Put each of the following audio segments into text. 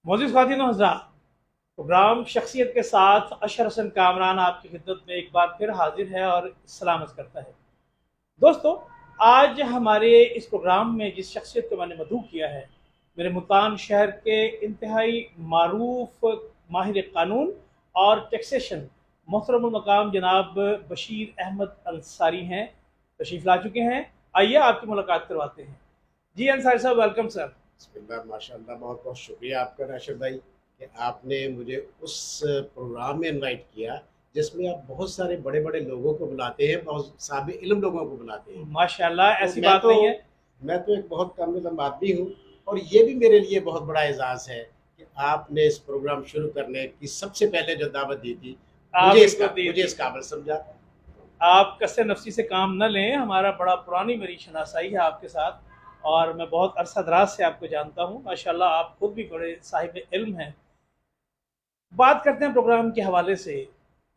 मोअज़्ज़िज़ ख़वातीन व हज़रात, प्रोग्राम शख्सियत के साथ अशर हसन कामरान आपकी खिदमत में एक बार फिर हाजिर है और सलामत करता है। दोस्तों, आज हमारे इस प्रोग्राम में जिस शख्सियत को मैंने मदऊ किया है, मेरे मुल्तान शहर के इंतहाई मारूफ माहिर कानून और टैक्सेशन मोहतरमुल मकाम जनाब बशीर अहमद अंसारी हैं। तशरीफ़ ला चुके हैं। आइए आपकी मुलाकात करवाते हैं। जी अंसारी साहब, वेलकम सर। बिस्मिल्लाह माशाअल्लाह, बहुत बहुत शुक्रिया आपका राशिद भाई कि आपने मुझे उस प्रोग्राम में इनवाइट किया जिसमें आप बहुत सारे बड़े बड़े लोगों को बुलाते हैं, बहुत साहब इल्म लोगों को बुलाते हैं। माशाल्लाह, तो ऐसी बात नहीं है। मैं तो एक बहुत कम इल्म आदमी हूँ, और ये भी मेरे लिए बहुत बड़ा एजाज़ है कि आपने इस प्रोग्राम शुरू करने की सबसे पहले जो दावत दी थी, आप ही को दी मुझे थी। इस काबिल समझा। आप कस्से नफ़सी से काम न लें, हमारा बड़ा पुरानी मेरी शनासाई है आपके साथ और मैं बहुत अरसा दराज से आपको जानता हूँ। माशाल्लाह, आप खुद भी बड़े साहिब इल्म हैं। बात करते हैं प्रोग्राम के हवाले से।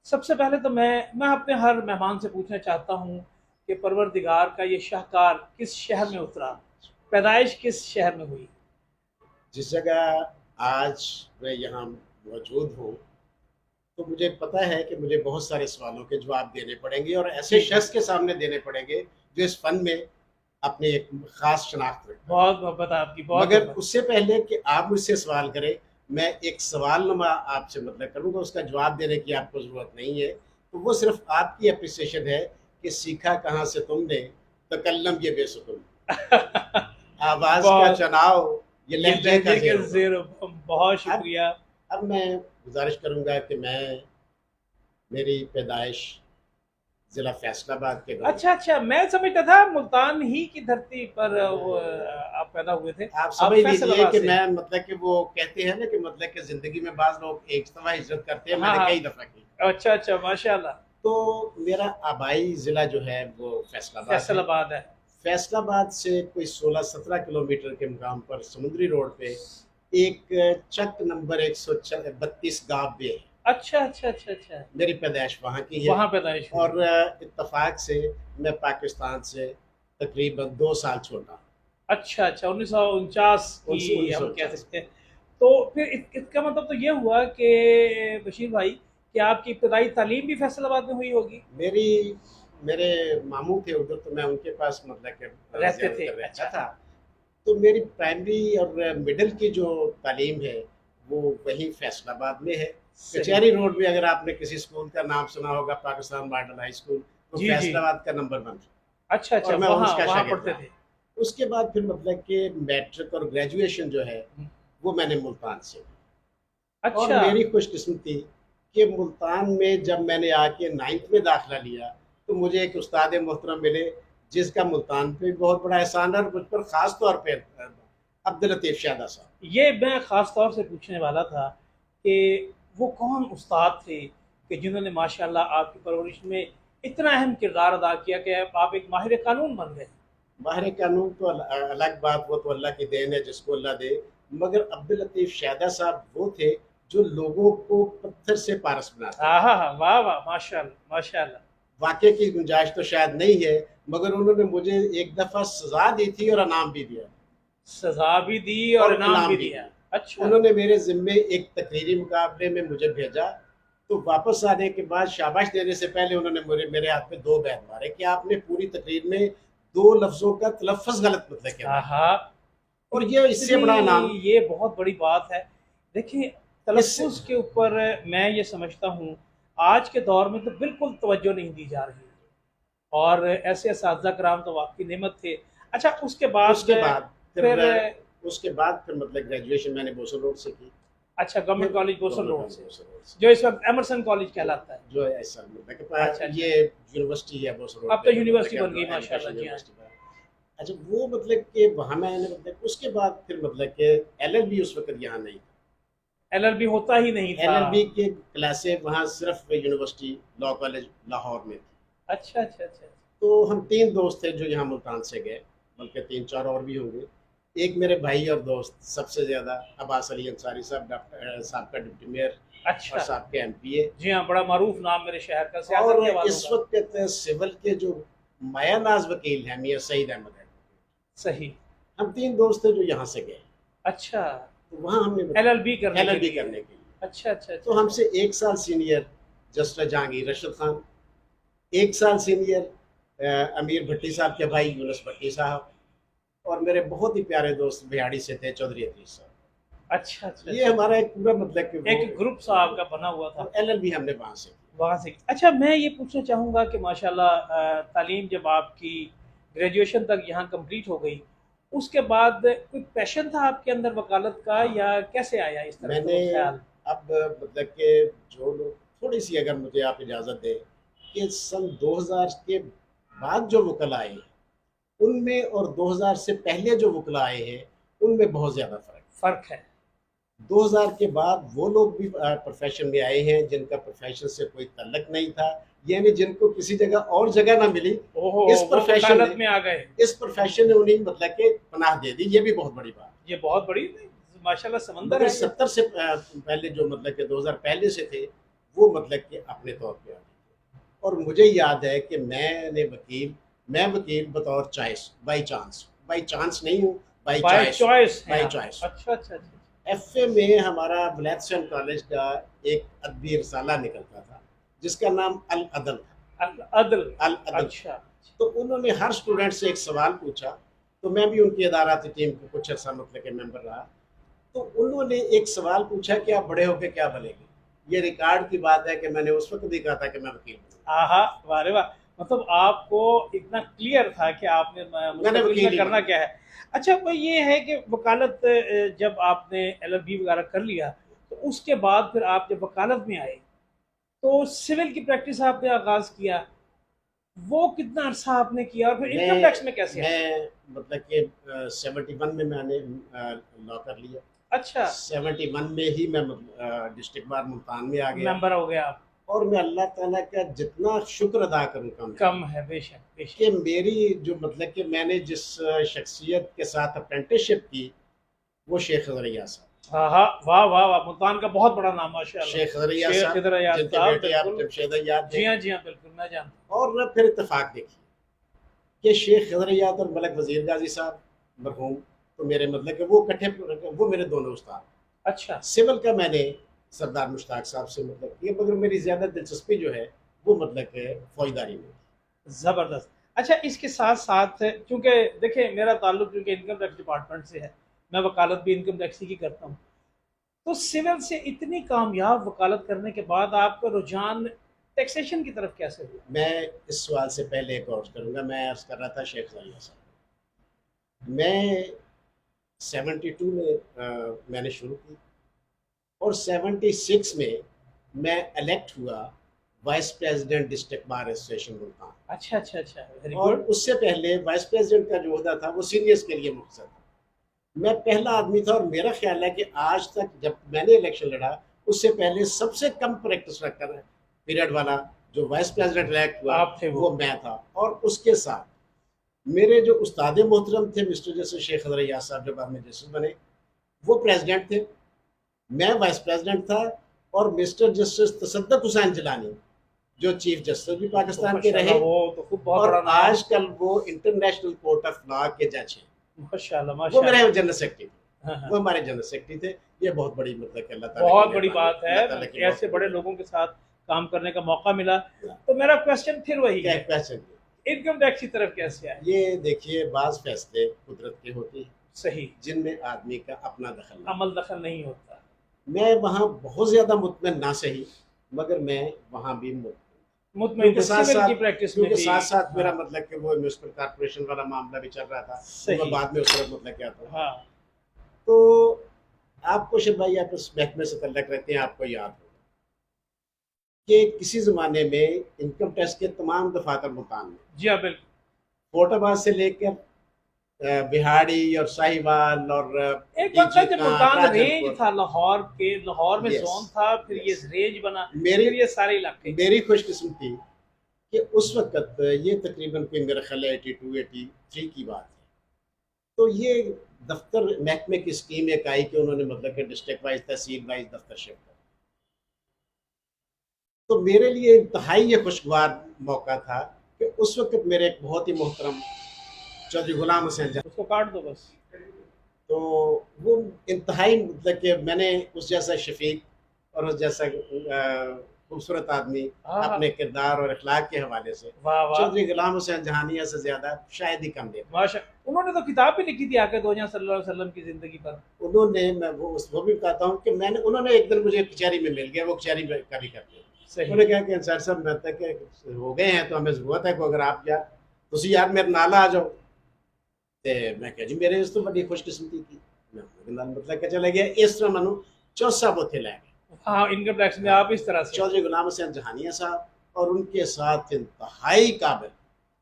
सबसे पहले तो मैं अपने हर मेहमान से पूछना चाहता हूँ कि परवरदिगार का ये शाहकार किस शहर में उतरा, पैदाइश किस शहर में हुई? जिस जगह आज मैं यहाँ मौजूद हूँ, तो मुझे पता है कि मुझे बहुत सारे सवालों के जवाब देने पड़ेंगे और ऐसे जी जी, शख्स के सामने देने पड़ेंगे जो इस फन में अपनी एक खास शनाख्त रखता है। बहुत मोहब्बत आपकी, बहुत मगर मोहब्बत। उससे पहले कि आप मुझसे सवाल करें, मैं एक सवालनुमा आपसे करूँगा, उसका जवाब देने की आपको ज़रूरत नहीं है। तो वो सिर्फ आपकी अप्रिसिएशन है कि सीखा कहाँ से तुमने, तकल्लम ये बेसुकुन, आवाज़ का बहुत, चुनाव ये ये लहजे का लहजे के ज़ेर। ज़ेर, बहुत अब शुक्रिया। अब मैं गुजारिश करूँगा कि मेरी पैदाइश ज़िला फैसलाबाद के गाँव। अच्छा अच्छा, मैं समझता था मुल्तान ही की धरती पर वो आप पैदा हुए थे। आप आप समझ लीजिए फैसलाबाद कि से हैं। मैं कि वो कहते हैं ना कि कि ज़िंदगी में बाज़ लोग एक दफ़ा हिजरत करते हैं, हाँ मैंने हाँ, कई दफ़ा की। अच्छा अच्छा, माशाल्लाह। तो मेरा आबाई ज़िला जो है वो फैसलाबाद है। फैसलाबाद है। फैसलाबाद से कोई 16-17 किलोमीटर के मुकाम पर समुद्री रोड पे एक चक नंबर 132 गाँव भी है। अच्छा अच्छा अच्छा अच्छा, मेरी पैदाइश वहाँ की है। वहाँ पैदाइश हुई। और इत्तेफाक से मैं पाकिस्तान से तकरीबन 2 साल छोटा, अच्छा अच्छा, 1949 की उन्नीस सौ हम कह उनचास। सकते हैं। तो फिर इसका मतलब तो ये हुआ कि बशीर भाई, कि आपकी इब्तदाई तालीम भी फैसलाबाद में हुई होगी। मेरी मेरे मामू थे उधर, तो मैं उनके पास रहते थे, ज़्यादातर रहता अच्छा। था। तो मेरी प्राइमरी और मिडिल की जो तालीम है वो वहीं फैसलाबाद में है। सही। कचहरी रोड में अगर आपने किसी स्कूल का नाम सुना होगा, पाकिस्तान मॉडल हाई स्कूल, तो जी जी, फैसलाबाद का नंबर 1 अच्छा अच्छा, और मैं वहाँ उसका वहाँ शागिर्द पढ़ते रहा। थे। उसके बाद फिर कि मैट्रिक और ग्रेजुएशन जो है वो मैंने मुल्तान से की। और अच्छा मेरी खुशकिस्मती कि मुल्तान में जब मैंने आके 9th में दाखिला लिया, तो मुझे एक उस्ताद मोहतरम मिले जिसका मुल्तान पे बहुत बड़ा एहसान है, और मुझ पर ख़ास तौर पे अब्दुल लतीफ़ शादा साहब। ये मैं ख़ास तौर से पूछने वाला था कि वो कौन उस्ताद थे कि जिन्होंने माशाल्लाह आपकी परवरिश में इतना अहम किरदार अदा किया कि आप एक माहिर कानून बन गए? माहिर कानून तो अलग बात, वो तो अल्लाह की देन है जिसको अल्लाह दे। मगर अब्दुल लतीफ़ शादा साहब वो थे जो लोगों को पत्थर से पारस बनाते थे। हाँ हाँ हाँ, वाह वाह, माशाल्लाह माशाल्लाह। वाक़े की गुंजाइश तो शायद नहीं है, मगर उन्होंने मुझे एक दफ़ा सज़ा दी थी और इनाम भी दिया। सजा भी दी और इनाम भी भी दिया। दिए। अच्छा। उन्होंने मेरे ज़िम्मे एक तकरीरी मुकाबले में मुझे भेजा, तो वापस आने के बाद शाबाश देने से पहले उन्होंने मेरे हाथ में 2 बैत मारे कि आपने पूरी तकरीर में 2 लफ्ज़ों का तलफ़्फ़ुज़ गलत किया हाँ था, हाँ, और ये इससे इतनी, बड़ा इनाम। ये बहुत बड़ी बात है। देखिए, इससे तलफ़्फ़ुज़ के ऊपर मैं ये समझता हूँ आज के दौर में तो बिल्कुल तवज्जो नहीं दी जा रही, और ऐसे असातिज़ा कराम तो वाक़ई नेमत थे। अच्छा, उसके बाद उसके बाद फिर फिर ग्रेजुएशन मैंने बोसल रोड से की। अच्छा, गवर्नमेंट फिर कॉलेज बोसल गवर्नमेंट रोड कॉलेज से, बोसल रोड से, जो इस वक़्त एमर्सन कॉलेज जो कहलाता है। जो ऐसा अच्छा अच्छा, ये यूनिवर्सिटी है बोसल रोड अब तो पे, जो यूनिवर्सिटी अब बन तो गई माशाल्लाह, एजुकेशन जी हाँ। यूनिवर्सिटी है। अच्छा, वो कि वहाँ मैंने उसके बाद फिर कि एलएलबी उस वक़्त यहाँ नहीं था। एलएलबी होता ही नहीं था। एलएलबी के क्लासें वहाँ सिर्फ़ यूनिवर्सिटी लॉ कॉलेज लाहौर में थी। अच्छा अच्छा अच्छा, तो हम 3 दोस्त थे जो यहाँ मुल्तान से गए, बल्कि 3-4 और भी होंगे। एक मेरे भाई और दोस्त सबसे ज़्यादा अब्बास अली अंसारी साहब, साबका डिप्टी मेयर और अच्छा। साबके एमपीए। जी हाँ, बड़ा मारूफ नाम मेरे शहर का, सियासत और के हवालों इस का। वक़्त कहते हैं सिविल के जो माया नाज़ वकील हैं मियाँ सईद अहमद है। सही। हम 3 दोस्त थे जो यहाँ से गए। अच्छा। तो वहाँ हमने LLB करने के LLB लिए। करने के लिए। अच्छा अच्छा तो अच्छा। हमसे 1 साल सीनियर जस्टिस जहांगीर रशीद खान, 1 साल सीनियर अमीर भट्टी साहब के भाई यूनुस भट्टी साहब, और मेरे बहुत ही प्यारे दोस्त बिहाड़ी से थे चौधरी अतीश साहब। अच्छा अच्छा ये अच्छा। हमारा एक पूरा मतलब कि एक ग्रुप सा आपका बना हुआ था। और LLB हमने वहाँ से की। वहाँ से। अच्छा, मैं ये पूछना चाहूँगा कि माशाल्लाह तालीम जब आपकी ग्रेजुएशन तक यहाँ कंप्लीट हो गई, उसके बाद कोई पैशन था आपके अंदर वकालत का, हाँ, या कैसे आया इस तरफ मैंने का ख्याल? अब मतलब कि जो लोग थोड़ी सी अगर मुझे आप इजाज़त दें कि सन 2000 के बाद जो वकला आए हैं उनमें और 2000 से पहले जो वकला आए हैं उनमें बहुत ज़्यादा फ़र्क है। फ़र्क है। 2000 के बाद वो लोग भी प्रोफेशन में आए हैं जिनका प्रोफेशन से कोई ताल्लुक नहीं था, यानी जिनको किसी जगह और जगह ना मिली, ओहो, इस वो प्रोफेशन वकालत ने में आ गए। इस प्रोफेशन ने उन्हें मतलब कि पनाह दे दी। ये भी बहुत बड़ी बात। ये बहुत बड़ी माशाल्लाह समंदर मगर है ये। 70 से पहले जो मतलब कि 2000 पहले से थे वो मतलब कि अपने तौर पे आ गए थे। और मुझे याद है कि मैं वकील बतौर चॉइस, बाई चांस नहीं हूँ, बाई बाय चॉइस, चॉइस है बाई आप। चॉइस। अच्छा अच्छा अच्छा। FA में हमारा ब्लैकस्टोन कॉलेज का एक अदबी रसाला निकलता था जिसका नाम अल अदल था। अदल। अल अदल। अच्छा। तो उन्होंने हर स्टूडेंट से एक सवाल पूछा, तो मैं भी उनकी अदाराती टीम को कुछ अर्सा मतलब के मेंबर रहा। तो उन्होंने एक सवाल पूछा कि आप बड़े होकर क्या बनेंगे। ये रिकॉर्ड की बात है कि मैंने उस वक्त भी कहा था कि मैं वकील बनूंगा। आहा, वाह रे वाह! मतलब आपको इतना क्लियर था कि आपने मैंने मुस्तकबिल वकील में ही करना बनना। क्या है। अच्छा, वो ये है कि वकालत जब आपने LLB वगैरह कर लिया, तो उसके बाद फिर आप जब वकालत में आए, तो सिविल की प्रैक्टिस आपने आगाज़ किया। वो कितना अर्सा आपने किया और फिर इनकम टैक्स में कैसे आए? मैं मतलब कि 71 में मैंने लॉ कर लिया। अच्छा, 71 में ही मैं डिस्ट्रिक्ट बार मुल्तान में आ गया। मेंबर हो गए आप। और मैं अल्लाह ताला का जितना शुक्र अदा करूँ कम है कम है, बेशक कि बेशक। मेरी जो मतलब कि मैंने जिस शख्सियत के साथ अप्रेंटिसशिप की वो शेख खजरिया साहब। हाँ हाँ, वाह वाह वाह! मुल्तान का बहुत बड़ा नाम माशाल्लाह। शेख खजरिया शेख साहब खिदर अयाज जिनके साहब, बेटे आप बिल्कुल। जमशेद अय्याज थे। जी हाँ जी हाँ, बिल्कुल मैं जानता और फिर इत्तेफाक देखिए कि शेख खजरियात और मलक वजीर गाजी साहब मरहूम, तो मेरे मतलब कि वो इकट्ठे, वो मेरे दोनों उस्ताद। हूँ। अच्छा। सिविल का मैंने सरदार मुश्ताक साहब से मतलब किया, मगर मेरी ज़्यादा दिलचस्पी जो है वो मतलब कि फौजदारी में। ज़बरदस्त। अच्छा, इसके साथ-साथ चूँकि देखिए मेरा ताल्लुक चूँकि इनकम टैक्स डिपार्टमेंट से है, मैं वकालत भी इनकम टैक्स ही करता हूँ। तो सिविल से इतनी कामयाब वकालत करने के बाद आपका रुझान टैक्सेशन की तरफ कैसे हुआ? मैं इस सवाल से पहले एक और करूँगा। मैं अर्ज़ कर रहा था शेख खजरिया साहब, मैं 72 में मैंने शुरू की और 76 में मैं इलेक्ट हुआ vice president district bar association Multan. अच्छा, अच्छा, अच्छा, वेरी और गुड। उससे पहले वाइस प्रेसिडेंट का जो ओहदा था वो सीनियर्स के लिए मुख्तर था। मैं पहला आदमी था और मेरा ख्याल है कि आज तक जब मैंने इलेक्शन लड़ा उससे पहले सबसे कम प्रैक्टिस रखकर पीरियड वाला जो वाइस प्रेसिडेंट इलेक्ट हुआ आप थे वो मैं था। और उसके साथ मेरे जो उस्ताद मोहतरम थे मिस्टर जस्टिस शेख खजरिया साहब जब बाद में जस्टिस बने, वो प्रेसिडेंट थे, मैं वाइस प्रेसिडेंट था। और मिस्टर जस्टिस तसद्दुक हुसैन जिलानी जो चीफ जस्टिस भी तो पाकिस्तान के माशाल्लाह, रहे वो तो खूब बहुत और बड़ा नाम। आजकल वो इंटरनेशनल कोर्ट ऑफ लॉ के जज हैं। माशाल्लाह, वो मेरे माशाल्लाह। जनरल सेक्रेटरी थे, हाँ, हाँ। वो हमारे जनरल सेक्रेटरी थे। ये बहुत बड़ी मतलब कि अल्लाह ताला की बहुत बड़ी मेहरबानी, बात है, अल्लाह ताला की बहुत ऐसे बड़े बड़ी लोगों के साथ काम करने का मौका मिला। मेहरबानी। तो मेरा क्वेश्चन फिर वही क्या है, एक पैसे इनकम टैक्स की तरफ कैसे आए? ये देखिए बाज फैसले कुदरत के होते हैं सही। जिनमें आदमी का अपना दखल नहीं। अमल दखल नहीं होता। मैं वहाँ बहुत ज्यादा मुतमिन ना सही, मगर मैं वहाँ भी मुतमईन क्योंकि थे साथ सिविल की साथ प्रैक्टिस में भी। साथ साथ मेरा हाँ, मतलब कि वो म्यूनसिपल कॉर्पोरेशन वाला मामला भी चल रहा था, तो मैं सही। बाद में उस तरफ मतलब क्या था। हाँ। तो आपको शायद भाई आप उस महकमे से तल्लक रहते हैं, आपको याद होगा कि किसी ज़माने में इनकम टैक्स के तमाम दफातर मुल्तान में जी हाँ, बिल्कुल। कोटाबाद से लेकर बिहाड़ी और साहिवाल और एक वक्त था डीजी जब का मुल्तान रेंज राजनपुर। था, लाहौर के, लाहौर में यस जोन था, फिर ये यस। रेंज बना, मेरी फिर ये सारे इलाके। मेरी खुशकिस्मती कि उस वक्त ये तकरीबन कोई मेरा ख्याल है 82 83 की बात है। तो ये दफ्तर महकमे की स्कीम एक आई कि उन्होंने मतलब कि डिस्ट्रिक्ट वाइज तहसील वाइज दफ्तर शिफ्ट कर। तो मेरे लिए इंतहाई ये खुशगवार मौका था कि उस वक्त मेरे एक बहुत ही मोहतरम चौधरी गुलाम हुसैन उसको काट दो बस। तो वो इंतहाई मतलब कि मैंने उस जैसा शफीक और उस जैसा खूबसूरत आदमी हाँ हाँ। अपने किरदार और अखलाक के हवाले से वाह वाह। चौधरी गुलाम हुसैन जहानिया से ज़्यादा शायद ही कम देखा। माशा, उन्होंने तो किताब भी लिखी थी आके दो सल्लल्लाहु अलैहि वसल्लम की जिंदगी पर। उन्होंने, मैं वो भी बताता हूँ कि मैंने, उन्होंने एक दिन मुझे कचहरी में मिल गया, वो कचहरी में कभी करते हैं। सही। उन्होंने कहा कि अंसार साहब मैं तक हो गए हैं तो हमें ज़रूरत है कि अगर आप यार तुसी यार मेरे नाल आ जाओ। ते मैं कहा जी मेरे इस तो बड़ी खुशकिस्मती की, मैं उनके नाल मतलब कि चले गया। इस तरह मैनू चौथ साहब उत्थे लै गए। हाँ, इनकम टैक्स में हाँ, आप इस तरह से। चौधरी गुलाम हुसैन जहानिया साहब और उनके साथ इंतहाई काबिल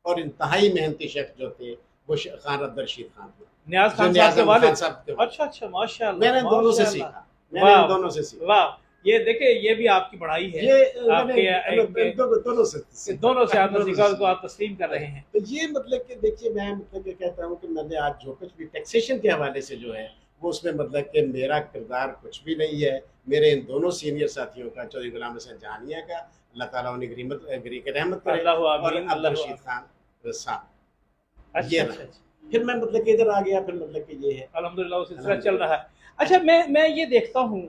और इंतहाई मेहनती शख्स जो थे वो खान अब्दुल रशीद खान थे, नियाज जो खान साहब नियाज के अहमद खान वालिद। साहब के वालिद। अच्छा अच्छा, माशाल्लाह मैंने इन दोनों से माशाल्लाह। सीखा, मैंने इन वाह दोनों से सीखा। वाह। ये देखे, ये भी आपकी बड़ाई है। ये मैंने आपके इन दोनों से कि सीखा, दोनों से इन आपने दोनों सीखा, से उसको सीखा। आप तस्लीम कर रहे हैं। तो ये मतलब कि देखिए मैं मतलब कि कहता हूँ कि मैंने आज जो कुछ भी टैक्सेशन के हवाले से जो है वो उसमें मतलब कि मेरा किरदार कुछ भी नहीं है। मेरे इन दोनों सीनियर साथियों का, चौधरी गुलाम हुसैन जहानिया का, अल्लाह ताला उन्हें रहमत करे, अल्लाह और आमीन, अब्दुल अल्लाह रशीद आमीन। खान साहब, ये अच्छा रहा। अच्छा अच्छा। फिर मैं मतलब कि इधर आ गया, फिर मतलब कि ये है अल्हम्दुलिल्लाह, वो सिलसिला चल रहा अल्हम्दुलिल्लाह। है। अच्छा, मैं ये देखता हूँ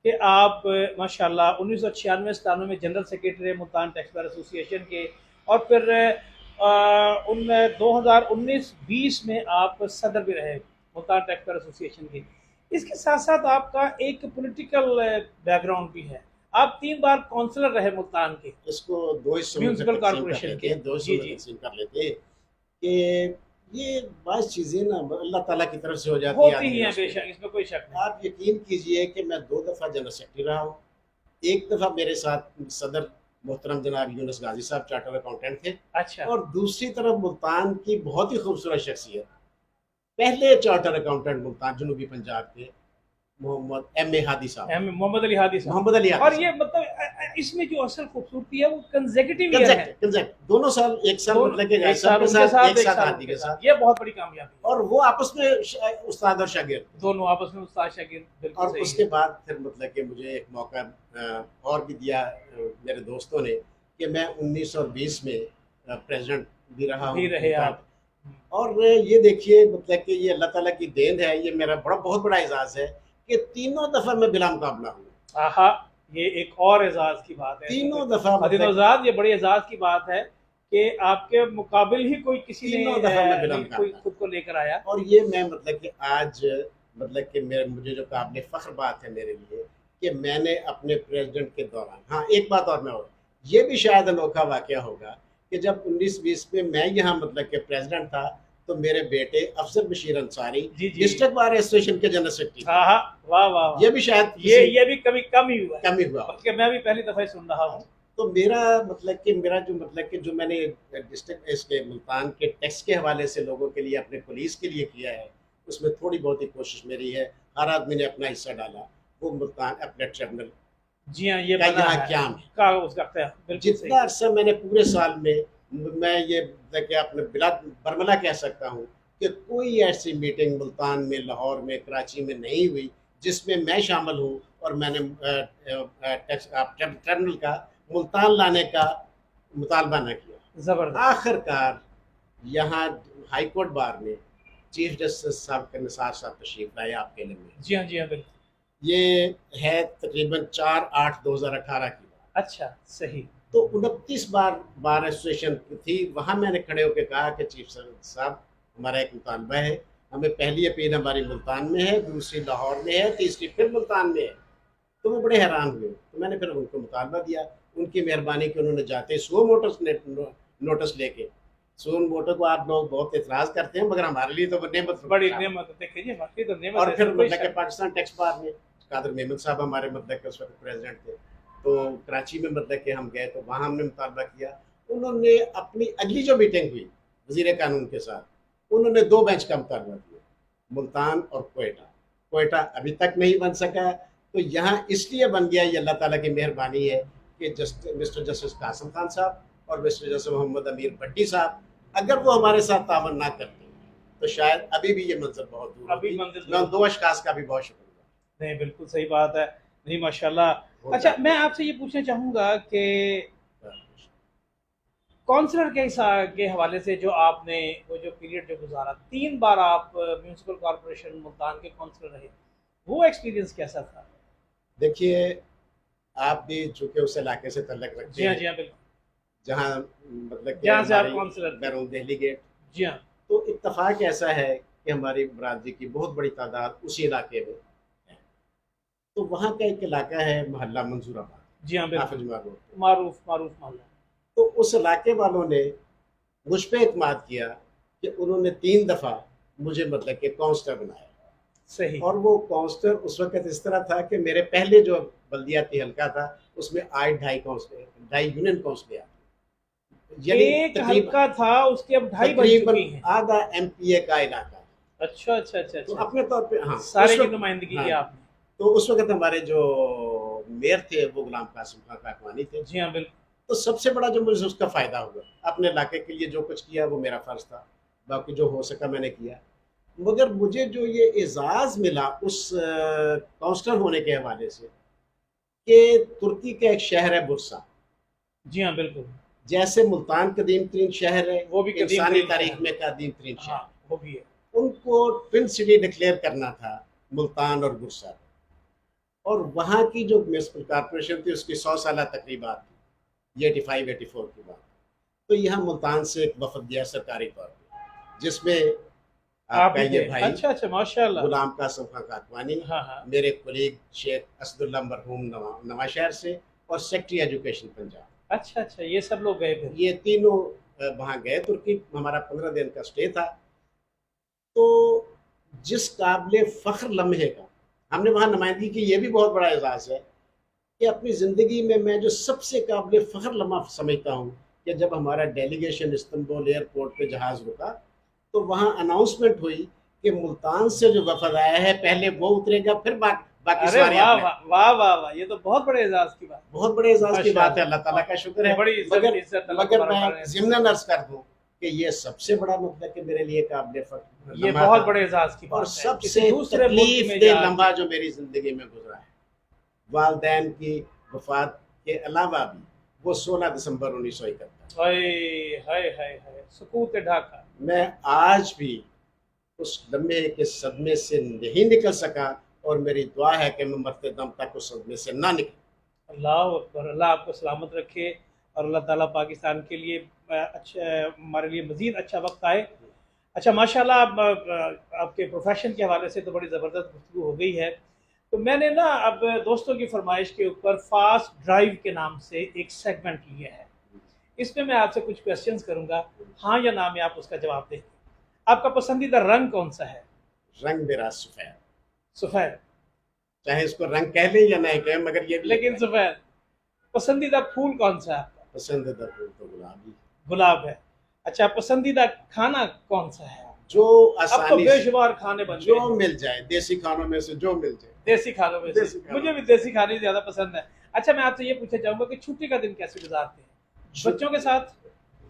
कि आप माशाल्लाह 1996-97 में जनरल सेक्रेटरी रहे मुल्तान टैक्स बार एसोसिएशन के, और फिर उन 2019-20 में आप सदर भी रहे मुल्तान टैक्स बार एसोसिएशन के। इसके साथ साथ आपका एक पॉलिटिकल बैकग्राउंड भी है। आप 3 बार काउंसलर रहे मुल्तान के, इसको दो हिस्सों में फिर म्यूनसिपल तकसीम कर कॉरपोरेशन लेते के। हैं, दो हिस्सों जी में जी। तकसीम कर लेते हैं कि ये बात चीज़ें ना अल्लाह ताला की तरफ से हो जाती है, होती ही आदमी हैं उसको। बेशक, इसमें कोई शक नहीं। आप यकीन कीजिए कि मैं 2 दफ़ा जनरल सेक्रेटरी रहा हूँ। एक दफ़ा मेरे साथ सदर मोहतरम जनाब यूनुस गाज़ी साहब चार्टर्ड अकाउंटेंट थे, अच्छा। और दूसरी तरफ मुल्तान की बहुत ही खूबसूरत शख्सियत, पहले चार्टर्ड अकाउंटेंट मुल्तान जनूबी पंजाब के, मोहम्मद एम ए हादी साहब, मोहम्मद अली हादी साहब। मोहम्मद अली हादी और ये साहब। मतलब इसमें जो असल खूबसूरती है वो कंसेक्यूटिव ईयर है। कंजेक्ट दोनों साल, एक साल दोनों, मतलब कि गाजी एक साहब साल के उनके साथ, साथ, एक एक साथ साल हादी उनके के साथ, साथ। ये बहुत बड़ी कामयाबी है। और वो आपस में उस्ताद और शागिर्द थे। दोनों आपस में उस्ताद शागिर्द, बिल्कुल और सही उसके है। बाद फिर मतलब कि मुझे एक मौका और भी दिया मेरे दोस्तों ने कि मैं 1920 में प्रेसिडेंट भी रहा भी हूँ रहे मुल्तान। आप। और ये देखिए मतलब कि ये अल्लाह ताला की देन है, ये मेरा बहुत बड़ा एजाज़ है कि तीनों दफ़ा मैं बिला मुकाबला हूँ। आहा, ये एक और एजाज की बात है, इसमें तीनों कोई दफ़ा मतलब अदीनोजाद, ये बड़ी एजाज की बात है कि आपके मुकाबिल ही कोई किसी ने तीनों दफ़ा मैं बिला नहीं, कोई मुकाबला। खुद को लेकर आया। और ये मैं मतलब कि आज मतलब कि मेरे, मुझे जो काबिल फ़ख्र बात है मेरे लिए कि मैंने अपने प्रेसिडेंट के दौरान, हाँ एक बात और मैं, और ये भी शायद अनोखा वाक़या होगा कि जब 1920 में मैं यहाँ मतलब कि प्रेसिडेंट था तो मेरे बेटे अफजल बशीर अंसारी जी जी। डिस्ट्रिक्ट बार एसोसिएशन के जनरल सेक्रेटरी थे। आहा, वाह वाह वाह। ये भी शायद ये भी कभी कम ही हुआ है, कम ही हुआ होगा। बल्कि मैं भी पहली दफा ही सुन रहा हूँ। तो मेरा मतलब कि मेरा जो मतलब कि जो मैंने डिस्ट्रिक्ट इसके मुल्तान के टैक्स के हवाले से लोगों के लिए, अपने पुलिस के लिए किया है, उसमें थोड़ी बहुत ही कोशिश मेरी है। हर आदमी ने अपना हिस्सा डाला। वो मुल्तान अपने ट्रिब्यूनल जी हाँ, ये का बना यहाँ है क्याम है। का उसका ख्याल, बिल्कुल सही। जितना अरसा मैंने पूरे साल में, मैं ये मतलब कि अपने बिला बरमला कह सकता हूँ कि कोई ऐसी मीटिंग मुल्तान में, लाहौर में, कराची में नहीं हुई जिसमें मैं शामिल हूँ और मैंने टैक्स ट्रिब्यूनल का मुल्तान लाने का मुतालबा न किया। जबरदस्त। आखिरकार यहाँ हाई कोर्ट बार में चीफ जस्टिस साहब के निसार साहब तशरीफ लाए आपके लिए में। जी हाँ, जी हाँ, बिल्कुल। ये है तकरीबन 4/8/2018 की बात। अच्छा, सही। तो 29 बार बार एसोसिएशन थी, वहाँ मैंने खड़े होकर कहा कि चीफ साहब हमारा एक मुतालबा है, हमें पहली अपील हमारी मुल्तान में है, दूसरी लाहौर में है, तीसरी फिर मुल्तान में है। तो वो बड़े हैरान हुए। तो मैंने फिर उनको मुतालबा दिया। उनकी मेहरबानी कि उन्होंने जाते सो मोटर्स ने नोटिस लेके, सोन मोटर को आप लोग बहुत एतराज़ करते हैं मगर हमारे लिए तो वो नेमत बड़ी नेमत है, देखिए वाकई तो नेमत और है, फिर इसमें कोई मतलब कि शक पाकिस्तान टैक्स बार में कादर मेमन साहब हमारे मतलब के उस वक्त प्रेसिडेंट थे। तो कराची में मतलब कि हम गए तो वहाँ हमने मुतालबा किया। उन्होंने अपनी अगली जो मीटिंग हुई वज़ीर कानून के साथ, उन्होंने 2 बेंच का मुतालबा किया, मुल्तान और कोयटा। कोयटा अभी तक नहीं बन सका, तो यहाँ इसलिए बन गया, ये अल्लाह ताला की मेहरबानी है कि मिस्टर जस्टिस कासिम खान साहब और मिस्टर जस्टिस मोहम्मद अमीर भट्टी साहब अगर वो हमारे साथ तावन ना करते तो शायद अभी भी ये मंजिल बहुत दूर अभी होती। मंजिल मैं उन 2 अशखास का भी बहुत शुक्रिया। नहीं, बिल्कुल सही बात है। नहीं, माशाल्लाह। अच्छा, मैं आपसे ये पूछना चाहूँगा कि काउंसलर के हवाले से जो आपने वो जो पीरियड जो गुजारा, 3 बार आप म्यूनिसिपल कॉरपोरेशन मुल्तान के काउंसलर रहे, वो एक्सपीरियंस कैसा था? देखिए, आप भी चूंकि उस इलाके से तल्लक रखते जी हाँ, हैं जी हाँ, बिल्कुल। जहाँ मतलब कि जहाँ से आप हमारी काउंसलर थे। बैरून दिल्ली गेट, जी हाँ। तो इत्तेफाक ऐसा है कि हमारी बरादरी की बहुत बड़ी तादाद उसी इलाके में है। तो वहाँ का एक इलाका है मोहल्ला मंजूराबाद, जी हाँ, बिल्कुल। हाफिज उमर रोड पे। मारूफ मारूफ मोहल्ला। तो उस इलाके वालों ने मुझ पे इत्मीनान किया कि उन्होंने 3 दफ़ा मुझे मतलब कि काउंसलर बनाया। सही। और वो काउंसलर उस वक्त इस तरह था कि मेरे पहले जो बल्दियाती हल्का था उसमें आए ढाई यूनियन काउंसलर आते, यानी एक तकरीबन हल्का था, उसके अब 2.5 बन तकरीबन चुकी हैं। आधा एमपीए का इलाका। अच्छा अच्छा अच्छा तो अच्छा। अपने तौर पे हाँ सारे उस की वक्त, नुमाइंदगी हाँ की आपने। तो उस वक्त हमारे जो मेयर थे वो गुलाम कासिम खान काकवानी थे। जी हाँ, बिल्कुल। तो सबसे बड़ा जो मुझे उसका फायदा हुआ, अपने इलाके के लिए जो कुछ किया वो मेरा फर्ज था, बाकी जो हो सका मैंने किया। मगर मुझे जो ये एजाज़ मिला उस काउंसलर होने के हवाले से कि तुर्की का एक शहर है बुरसा, जी हाँ, बिल्कुल। जैसे मुल्तान कदीम तरीन शहर है, वो भी कदीम इंसानी तरीन तारीख शहर। में कदीम तरीन हाँ, शहर, वो भी है। उनको ट्विन सिटी डिक्लेयर करना था, मुल्तान और बुरसा को। और वहाँ की जो म्यूनसिपल कॉरपोरेशन थी उसकी 100 साल तकरीबात थी, ये 85-84 की बात। तो यहाँ मुल्तान से एक वफद गया सरकारी तौर पर, जिसमें आप आपका भी ये थे? भाई अच्छा अच्छा, माशाल्लाह। गुलाम कासिम खान काकवानी, हाँ हाँ। मेरे कोलीग शेख असदुल्ला मरहूम नवा शहर से, और सेक्रेटरी एजुकेशन पंजाब, अच्छा अच्छा, ये सब लोग गए फिर? ये तीनों वहाँ गए। तुर्की हमारा 15 दिन का स्टे था। तो जिस काबिल फ़ख्र लम्हे का हमने वहाँ नुमाइंदगी की, ये भी बहुत बड़ा एजाज़ है कि अपनी ज़िंदगी में मैं जो सबसे काबिल फ़ख्र लम्हा समझता हूँ कि जब हमारा डेलीगेशन इस्तांबुल एयरपोर्ट पे जहाज़ रुका, तो वहाँ अनाउंसमेंट हुई कि मुल्तान से जो वफद आया है पहले वो उतरेगा, फिर बाकी अरे सवारी वाह अपने। वाह वाह वाह वाह, ये तो बहुत बड़े एजाज की बात बहुत बड़े एजाज़ की बात है, माशाल्लाह। अल्लाह ताला का शुक्र ये है। बड़ी इज्जत मगर इज्जत अल्लाह मगर तबारक व मैं तआला ने। ज़िम्नन अर्ज़ कर दूँ कि ये सबसे बड़ा मतलब कि मेरे लिए काबिल फ़ख्र ये लम्हा बहुत था, बड़े एजाज की और बात है किसी सबसे दूसरे मुल्क तकलीफ में दे लम्हा जाके। जो मेरी ज़िंदगी में गुजरा है, वालदैन की वफात के अलावा भी, वो 16 दिसंबर 1971। हाय हाय हाय हाय, सुकूत ढाका। मैं आज भी उस लम्हे के सदमे से नहीं निकल सका, और मेरी दुआ है कि मैं मरते दम तक उस सदमे से ना निकल। अल्लाह अकबर, अल्लाह आपको सलामत रखे, और अल्लाह ताला पाकिस्तान के लिए अच्छा, हमारे लिए मज़ीद अच्छा वक्त आए। अच्छा माशाल्लाह, आपके प्रोफेशन के हवाले से तो बड़ी ज़बरदस्त गुफ्तगू हो गई है। तो मैंने ना अब दोस्तों की फरमाइश के ऊपर फास्ट ड्राइव के नाम से एक सेगमेंट लिया है। इसमें मैं आपसे कुछ क्वेश्चंस करूंगा, हाँ या ना में आप उसका जवाब दें। आपका पसंदीदा रंग कौन सा है? रंग मेरा सफ़ेद, सफ़ेद? चाहे इसको रंग कह लें या नहीं कहें, मगर ये भी लेकिन सफ़ेद। पसंदीदा फूल कौन सा है आपका? पसंदीदा फूल तो गुलाबी, गुलाब है। अच्छा, पसंदीदा खाना कौन सा है? जो अब तो आसानी से बेशुमार खाने बन गए जो हैं। मिल जाए, देसी खानों में से जो मिल जाए। देसी खानों में से देसी खानों मुझे में। भी देसी खाने ज्यादा पसंद है। अच्छा, मैं आपसे ये पूछना चाहूंगा कि छुट्टी का दिन कैसे गुजारते हैं बच्चों के साथ?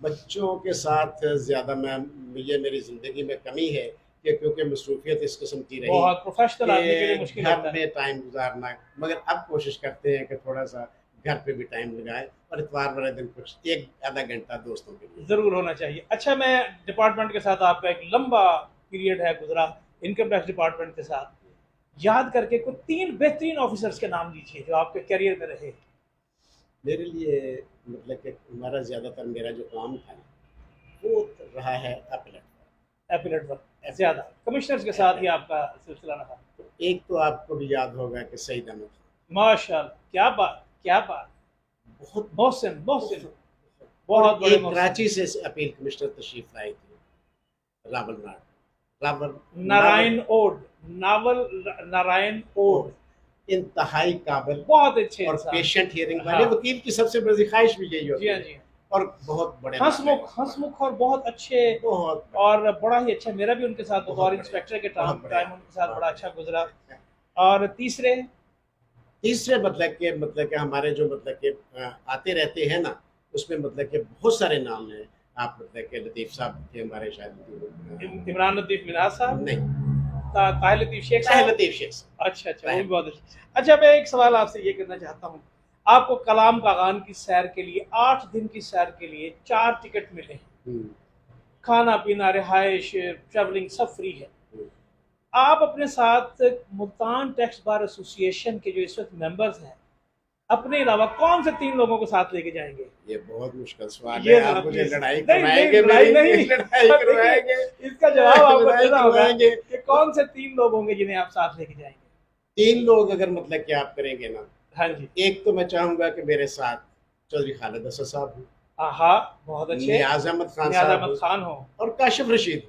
बच्चों के साथ ज़्यादा मैं, ये मेरी ज़िंदगी में कमी है कि क्योंकि मसरूफियत इस किस्म की रही बहुत प्रोफेशनल आदमी के लिए कि मुश्किल घर होता है। में टाइम गुजारना, मगर अब कोशिश करते हैं कि थोड़ा सा घर पे भी टाइम लगाएं, और इतवार वाले दिन कुछ एक आधा घंटा दोस्तों के लिए। जरूर होना चाहिए। अच्छा, मैं डिपार्टमेंट के साथ आपका एक लंबा पीरियड है गुजरा, इनकम टैक्स डिपार्टमेंट के साथ, याद करके कुछ 3 बेहतरीन ऑफिसर्स के नाम लीजिए जो आपके करियर में रहे। मेरे लिए मतलब कि हमारा ज़्यादातर मेरा जो काम था वो रहा है अपलेट। एपिलेट वर्क ज्यादा, कमिश्नर्स के साथ ही आपका सिलसिला रहा। एक तो आपको भी याद होगा कि सईद अहमद खान, माशाल्लाह, क्या बात क्या बात। बहुत मोहसिन मोहसिन, और बहुत बड़े एक मोहसिन। कराची से अपील कमिश्नर तशरीफ लाई थी, रावल रावल नारायण ओड, नावल नारायण ओड, इंतहाई काबिल बहुत अच्छे और इंसान। पेशेंट हियरिंग वाले हाँ। वकील की सबसे बड़ी ख्वाहिश भी यही जी होती हाँ, है, जी हाँ। और बहुत बड़े हंसमुख और बहुत अच्छे, बहुत और बड़ा ही अच्छा। मेरा भी उनके साथ बहुत बतौर बढ़िया, इंस्पेक्टर के बहुत बढ़िया, टाइम उनके साथ बहुत बड़ा अच्छा बढ़िया। गुजरा। और तीसरे? तीसरे मतलब के हमारे जो मतलब के आते रहते हैं ना, उसमें मतलब के बहुत सारे नाम हैं। आप मतलब के लतीफ़ साहब थे हमारे, शायद इमरान लतीफ़ मिनाज साहब, नहीं, ताहिर लतीफ़ शेख ताहिर साहब। लतीफ़ शेख साहब। अच्छा अच्छा, वो भी बहुत अच्छे। अच्छा, मैं एक सवाल आपसे ये करना चाहता हूँ, आपको कलाम कागान की सैर के लिए 8 दिन की सैर के लिए 4 टिकट मिले हैं। हम्म, खाना पीना रिहाइश ट्रैवलिंग सब फ्री है। हम्म। आप अपने साथ मुल्तान टैक्स बार एसोसिएशन के जो इस वक्त मेंबर्स हैं अपने अलावा कौन से 3 लोगों को साथ लेके जाएंगे? ये बहुत मुश्किल सवाल ये है। आप जरा मुझे प्लीज लड़ाई नहीं नहीं करवाएंगे, लड़ाई मेरी नहीं लड़ाई करवाएंगे, देखिए इसका जवाब आपको लड़ाई देना होगा करवाएंगे। कि कौन से 3 लोग होंगे जिन्हें आप साथ लेके जाएंगे। 3 लोग अगर मतलब कि आप करेंगे ना, हाँ जी। एक तो मैं चाहूंगा कि मेरे साथ चौधरी खालिद असद साहब हो, आहा, बहुत अच्छे। नियाज अहमद खान नियाज साहब अहमद हो, खान हो। और काशिफ रशीद।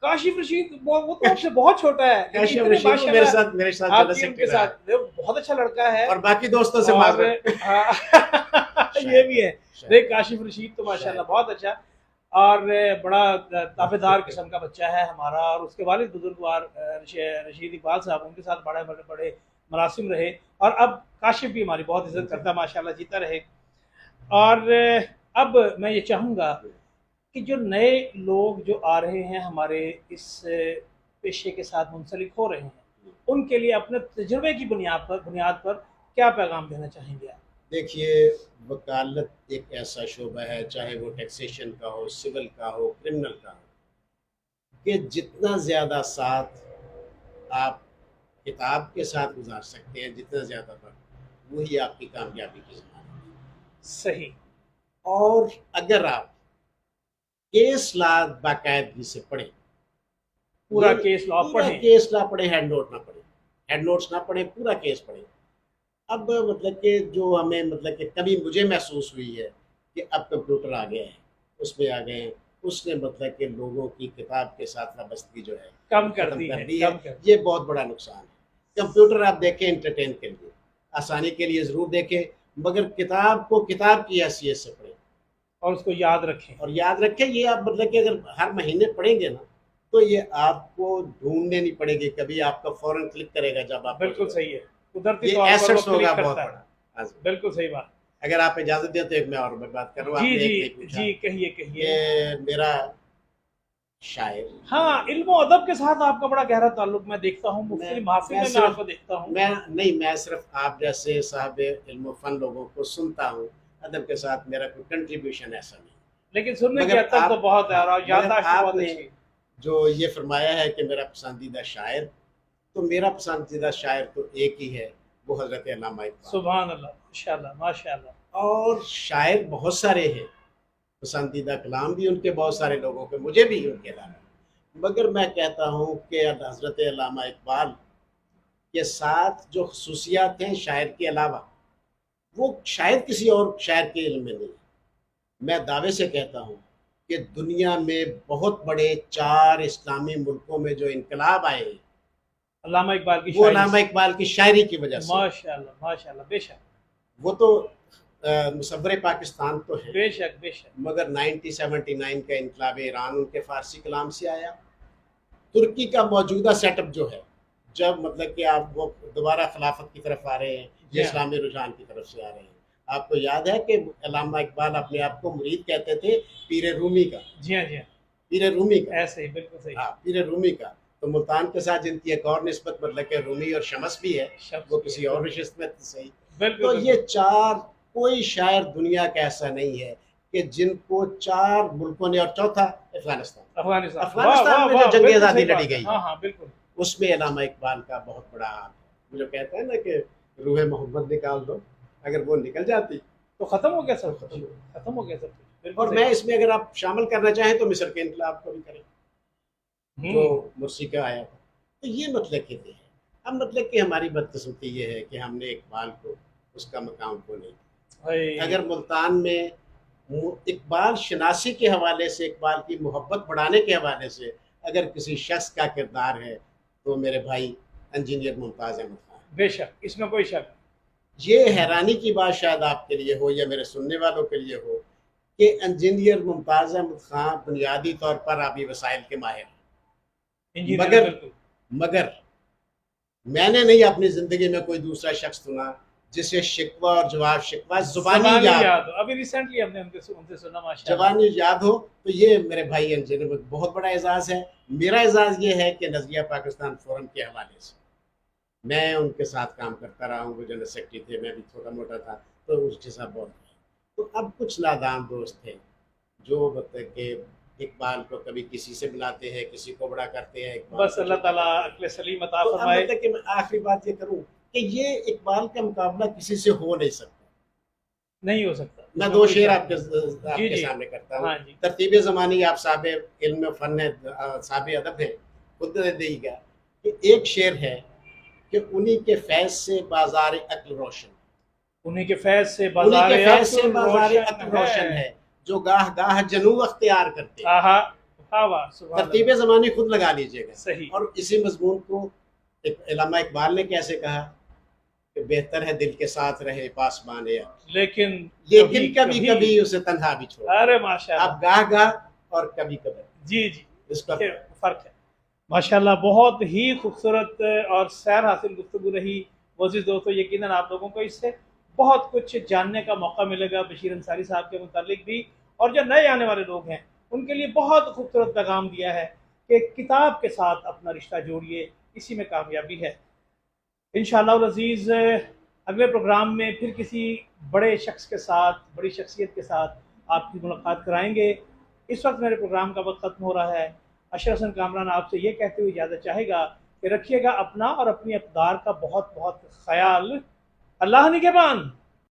काशिफ रशीद वो तो आपसे बहुत छोटा है लेकिन काशिफ इतने रशीद को माशाल्लाह मेरे साथ जनरल आपकी उनके सेक्रेटरी रहा है। साथ वो बहुत अच्छा लड़का है। और बाकी दोस्तों से और माजरत। हाँ, ये भी है। शायद। देख काशिफ रशीद तो माशाल्लाह बहुत अच्छा और बड़ा ताबेदार किस्म का बच्चा है हमारा। और उसके वालिद बुजुर्गवार रशीद इकबाल साहब, उनके साथ बड़े बड़े बड़े मरासिम रहे। और अब काशिफ भी हमारी बहुत इज्जत करता है, माशाल्लाह जीता रहे। और अब मैं ये चाहूँगा कि जो नए लोग जो आ रहे हैं हमारे इस पेशे के साथ मुंसलिक हो रहे हैं, उनके लिए अपने तजुर्बे की बुनियाद पर क्या पैगाम देना चाहेंगे आप? देखिए, वकालत एक ऐसा शोबा है, चाहे वो टैक्सेशन का हो, सिविल का हो, क्रिमिनल का हो, कि जितना ज़्यादा साथ आप किताब के साथ गुजार सकते हैं, जितना ज़्यादा वक्त, वही आपकी कामयाबी की ज़मानत है। सही। और अगर आप केस लॉ बाकायदगी से पढ़ें, पूरा ये केस लॉ पूरा पढ़ें। केस लॉ पढ़े, हेड नोट ना पढ़े, हेड नोट्स ना पढ़े, पूरा केस पढ़े। अब मतलब कि जो हमें मतलब कि कभी मुझे महसूस हुई है कि अब कंप्यूटर आ गया है, उसमें आ गए हैं, उसने मतलब कि लोगों की किताब के साथ वाबस्तगी जो है कम कर खत्म दी कर है, दी कम है। कर ये बहुत बड़ा नुकसान है। कंप्यूटर आप देखें एंटरटेन के लिए, आसानी के लिए ज़रूर देखें, मगर किताब को किताब की हैसियत से पढ़ें और उसको याद रखें। और याद रखें। ये आप मतलब कि अगर हर महीने पढ़ेंगे ना, तो ये आपको ढूंढने नहीं पड़ेगी, कभी आपका फौरन क्लिक करेगा जब आप। बिल्कुल सही है, कुदरती ये तौर पर वो एसेट्स क्लिक होगा बहुत करता है। बड़ा। हाँ जी। बिल्कुल सही बात। अगर आप इजाजत दें तो एक मैं और बात करूँ, जी आपने जी एक नहीं पूछा जी, कहिए कहिए। कि मेरा शायर, हाँ, इल्म और अदब के साथ आपका बड़ा गहरा ताल्लुक मैं देखता हूँ। मैं मुख्तलिफ महफिल में मैं सिर्फ आपको देखता हूँ। मैं सिर्फ आप जैसे साहब इल्म फन लोगों को सुनता हूँ। अदब के साथ मेरा कोई कंट्रीब्यूशन ऐसा नहीं। लेकिन सुनने की मगर हद तक तो आप, बहुत है और हाँ, मगर याददाश्त भी बहुत आपने अच्छी है। जो ये फरमाया है कि मेरा पसंदीदा शायर, तो मेरा पसंदीदा शायर तो एक ही है, वो हज़रत अल्लामा इकबाल। सुभान अल्लाह, माशाअल्लाह माशाअल्लाह। और शायर बहुत सारे हैं, पसंदीदा कलाम भी उनके बहुत सारे लोगों के, मुझे भी उनके अलावा, मगर मैं कहता हूँ कि हज़रत अल्लामा इकबाल के साथ जो खसूसियात हैं शायर के अलावा, वो शायद किसी और शायर के इल्म में नहीं है। मैं दावे से कहता हूँ कि दुनिया में बहुत बड़े 4 इस्लामी मुल्कों में जो इनकलाब आए हैं, अल्लामा इकबाल की वो शायरी अल्लामा से। इकबाल की शायरी की वजह से। माशाअल्लाह माशाअल्लाह, बेशक वो तो मुसव्वरे पाकिस्तान तो है, बेशक बेशक। मगर 1979 का इनकलाब ईरान उनके फ़ारसी कलाम से आया। तुर्की का मौजूदा सेटअप जो है, जब मतलब कि आप वो दोबारा खिलाफत की तरफ आ रहे हैं, जी ये हाँ। इस्लामी रुझान की तरफ से आ रहे हैं। आपको याद है कि अल्लामा इकबाल अपने आप को मुरीद कहते थे पीर रूमी का, जी हाँ जी हाँ, पीर रूमी का। ऐसे ही बिल्कुल सही। हाँ, पीर रूमी का। तो मुल्तान के साथ जिनकी एक और निस्बत मतलब कि रूमी और शमस भी है, शब्द वो भी किसी है, और नशिस्त में सही। बिल्कुल तो बिल्कुल। ये 4, कोई शायर दुनिया का ऐसा नहीं है कि जिनको 4 मुल्कों ने, और चौथा अफगानिस्तान, अफगानिस्तान, वाह अफगानिस्तान वाह में जो वाह, जंग बिल्कुल आज़ादी सही लड़ी बात है। गई हाँ है, हाँ बिल्कुल। उसमें अल्लामा इकबाल का बहुत बड़ा हाथ है। वो जो कहते हैं ना कि रूह मोहम्मद निकाल दो, अगर वो निकल जाती तो खत्म हो गया सब तो कुछ, खत्म। खत्म हो गया सब कुछ। बिल्कुल और सही मैं बात। इसमें अगर आप शामिल करना चाहें तो मिस्र के इनकलाब को भी करें, जो मुर्सी का आया था। तो ये मतलब कि है। अब मतलब कि हमारी बदकिस्मती ये है कि हमने इकबाल को उसका मकाम को नहीं दिया। भाई, अगर मुल्तान में इकबाल शनासी के हवाले से, इकबाल की मोहब्बत बढ़ाने के हवाले से अगर किसी शख्स का किरदार है, तो मेरे भाई इंजीनियर मुमताज़ अहमद खान। बेशक इसमें कोई शक नहीं। ये हैरानी की बात शायद आपके लिए हो या मेरे सुनने वालों के लिए हो कि इंजीनियर मुमताज़ अहमद खान बुनियादी तौर पर आबी वसाइल के माहिर हैं। इंजीनियर मगर बिल्कुल। मगर मैंने नहीं अपनी ज़िंदगी में कोई दूसरा शख्स सुना जिसे शिकवा और जवाब, शिकवा ज़ुबानी ज़बानी याद, याद हो। अभी रिसेंटली हमने उनसे सुना माशाल्लाह। जवानी याद हो, तो ये मेरे भाई इंजीनियर में बहुत बड़ा एजाज़ है। मेरा एजाज़ ये है कि नज़रिया पाकिस्तान फोरम के हवाले से मैं उनके साथ काम करता रहा हूँ। वो जनरल सेक्रेटरी थे, मैं भी छोटा मोटा था, तो उसके साथ बहुत। तो अब कुछ नादान दोस्त थे जो मतलब कि इकबाल को कभी किसी से मिलाते हैं, किसी को बड़ा करते हैं, इकबाल बस को अल्लाह छोटा ताला करते हैं। अक्ल सलीम अता तो अब फरमाए। मतलब कि मैं आखिरी बात ये करूं कि ये इकबाल का मुकाबला किसी से हो नहीं सकता। नहीं हो सकता, मैं इसमें दो कोई शेर शक नहीं। जी आपके जी। सामने करता हूँ। हाँ जी। तरतीब ज़मानी आप साहब इल्म फ़न है, साहब अदब है, खुद देगा कि एक शेर है कि उन्हीं के फैज़ से बाज़ार अक्ल रोशन, उन्हीं के फैज से उन्हीं बाजार के फैज़ अक्ल से बाज़ार रोशन अक्ल है। रोशन है, जो गाह गाह जनू अख्तियार करते हैं। आहा, वाह वाह, सुभान तरतीब अल्लाह। ज़मानी खुद लगा लीजिएगा। सही। और इसी मजमून को एक इल्लामा इकबाल ने कैसे कहा कि बेहतर है दिल के साथ रहे पासबान यार, लेकिन कभी लेकिन कभी कभी, कभी उसे तन्हा भी छोड़। अरे माशाल्लाह। अब गाह गाह और कभी कभी, जी जी, इसका ये फर्क। फ़र्क है। माशाल्लाह, बहुत ही खूबसूरत और सैर हासिल गुफ्तगू रही। मोअज़्ज़िज़ दोस्तों, यकीनन आप लोगों को इससे बहुत कुछ जानने का मौका मिलेगा बशीर अंसारी साहब के मुतालिक भी, और जो नए आने वाले लोग हैं उनके लिए बहुत खूबसूरत पैगाम दिया है कि किताब के साथ अपना रिश्ता जोड़िए, इसी में कामयाबी है। इंशाअल्लाह अज़ीज़, अगले प्रोग्राम में फिर किसी बड़े शख्स के साथ, बड़ी शख्सियत के साथ आपकी मुलाकात कराएंगे। इस वक्त मेरे प्रोग्राम का वक्त ख़त्म हो रहा है। अशरफ हसन कामरान आपसे ये कहते हुए इजाज़त चाहेगा कि रखिएगा अपना और अपनी अक़दार का बहुत बहुत ख्याल। अल्लाह निगहबान।